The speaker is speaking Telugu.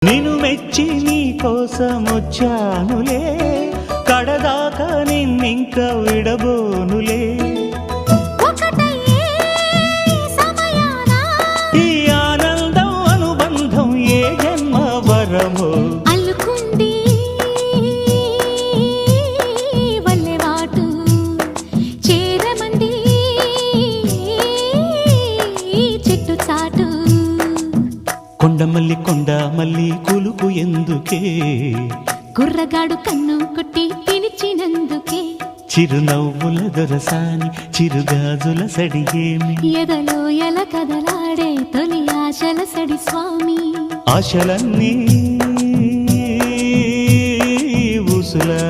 నిన్ను మెచ్చి నీ కోసం వచ్చానులే, కడదాకా నిన్నింక విడబోనులే. ఈ ఆనందం అనుబంధం ఏ జన్మ వరమో అల్లుకుంది వల్లెవాటు చేరమంది చెట్టు చాటు. కొండమల్లి కొండమల్లి కులుకు ఎందుకే, కుర్రగాడు కన్ను కొట్టి పిలిచినందుకే. చిరునవ్వుల దొరసాని చిరుగాజుల సడిగేమి, ఎదలో ఎల కదలాడే తొలి ఆశల సడి స్వామి. ఆశలన్నీ ఊసులా